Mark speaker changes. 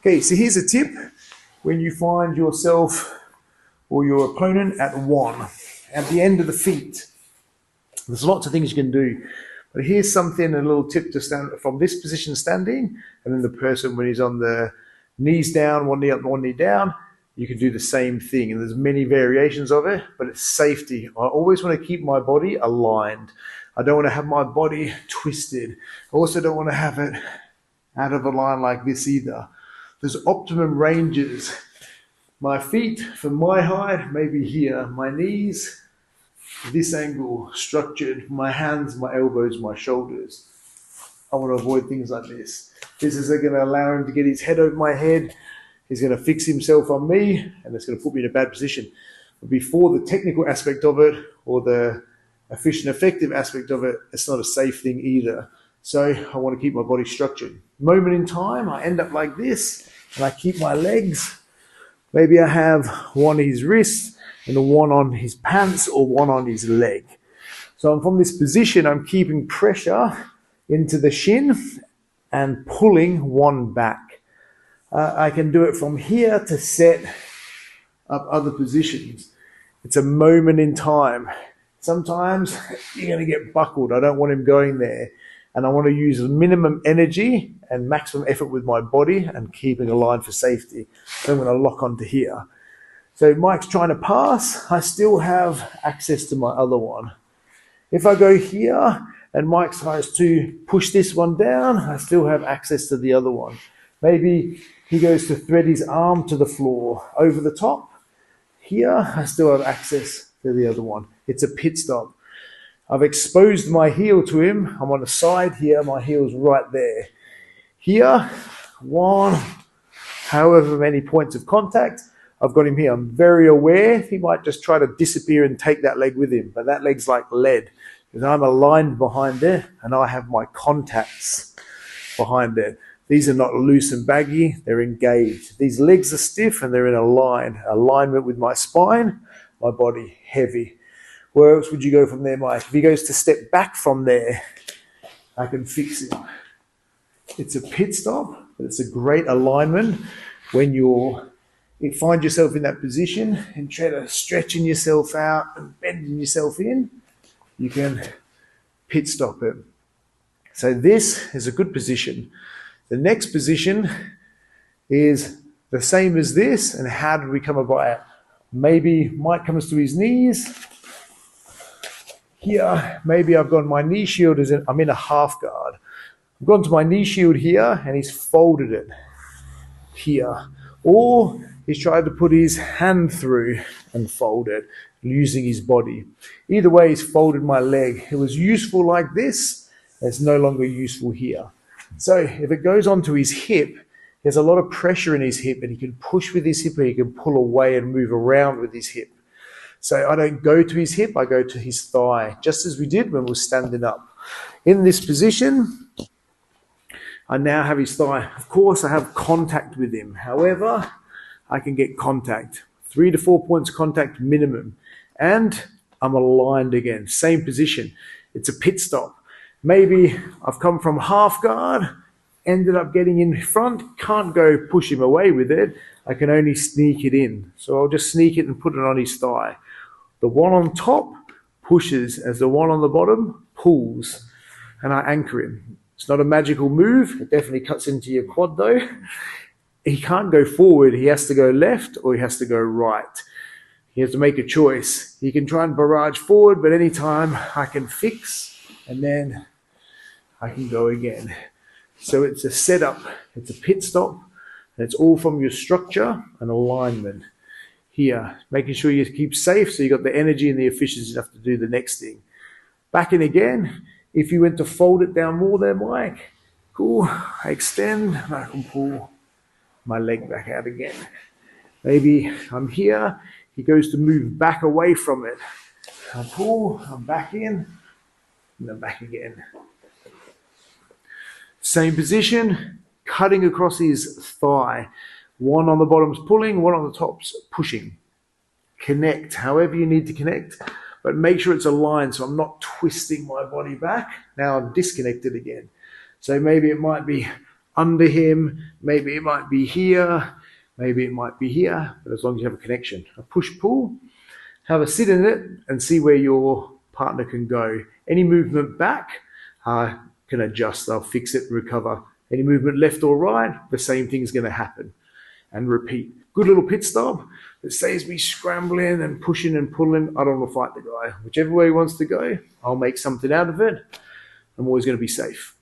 Speaker 1: Okay, so here's a tip. When you find yourself or your opponent at one, at the end of the feet, there's lots of things you can do. But here's something, a little tip to stand from this position standing, and then the person when he's on the knees down, one knee up, one knee down, you can do the same thing. And there's many variations of it, but it's safety. I always want to keep my body aligned. I don't want to have my body twisted. I also don't want to have it out of a line like this either. There's optimum ranges. My feet from my height, maybe here. My knees, this angle, structured. My hands, my elbows, my shoulders. I want to avoid things like this. This is going to allow him to get his head over my head. He's going to fix himself on me, and it's going to put me in a bad position. But before the technical aspect of it, or the efficient, effective aspect of it, it's not a safe thing either. So I want to keep my body structured. Moment in time, I end up like this, and I keep my legs. Maybe I have one on his wrist, and the one on his pants, or one on his leg. So I'm from this position, I'm keeping pressure into the shin and pulling one back. I can do it from here to set up other positions. It's a moment in time. Sometimes you're going to get buckled. I don't want him going there. And I want to use minimum energy and maximum effort with my body and keeping a line for safety. So I'm going to lock onto here. So Mike's trying to pass. I still have access to my other one. If I go here and Mike tries to push this one down, I still have access to the other one. Maybe he goes to thread his arm to the floor over the top. Here, I still have access to the other one. It's a pit stop. I've exposed my heel to him. I'm on the side here. My heel's right there. Here, one, however many points of contact, I've got him here. I'm very aware he might just try to disappear and take that leg with him, but that leg's like lead because I'm aligned behind it and I have my contacts behind it. These are not loose and baggy, they're engaged. These legs are stiff and they're in alignment with my spine, my body heavy. Where else would you go from there, Mike? If he goes to step back from there, I can fix him. It's a pit stop, but it's a great alignment when you find yourself in that position and try to stretching yourself out and bending yourself in, you can pit stop it. So this is a good position. The next position is the same as this, and how did we come about it? Maybe Mike comes to his knees. Here, maybe I've got my knee shield, I'm in a half guard. I've gone to my knee shield here, and he's folded it here. Or he's tried to put his hand through and fold it, using his body. Either way, he's folded my leg. It was useful like this, it's no longer useful here. So if it goes onto his hip, there's a lot of pressure in his hip and he can push with his hip or he can pull away and move around with his hip. So I don't go to his hip, I go to his thigh, just as we did when we were standing up. In this position, I now have his thigh. Of course, I have contact with him. However, I can get contact, 3 to 4 points contact minimum. And I'm aligned again, same position. It's a pit stop. Maybe I've come from half guard, ended up getting in front, can't go push him away with it. I can only sneak it in. So I'll just sneak it and put it on his thigh. The one on top pushes as the one on the bottom pulls, and I anchor him. It's not a magical move. It definitely cuts into your quad though. He can't go forward. He has to go left or he has to go right. He has to make a choice. He can try and barrage forward, but anytime I can fix and then I can go again. So it's a setup, it's a pit stop, and it's all from your structure and alignment. Here, making sure you keep safe so you got the energy and the efficiency enough to do the next thing. Back in again. If you went to fold it down more there, Mike, cool, I extend and I can pull my leg back out again. Maybe I'm here, he goes to move back away from it. I pull, I'm back in, and then back again. Same position, cutting across his thigh. One on the bottom's pulling, one on the top's pushing. Connect, however you need to connect, but make sure it's aligned so I'm not twisting my body back. Now I'm disconnected again. So maybe it might be under him, maybe it might be here, maybe it might be here, but as long as you have a connection. A push-pull, have a sit in it and see where your partner can go. Any movement back can adjust, they'll fix it, recover. Any movement left or right, the same thing's going to happen. And repeat. Good little pit stop that saves me scrambling and pushing and pulling. I don't want to fight the guy. Whichever way he wants to go, I'll make something out of it. I'm always going to be safe.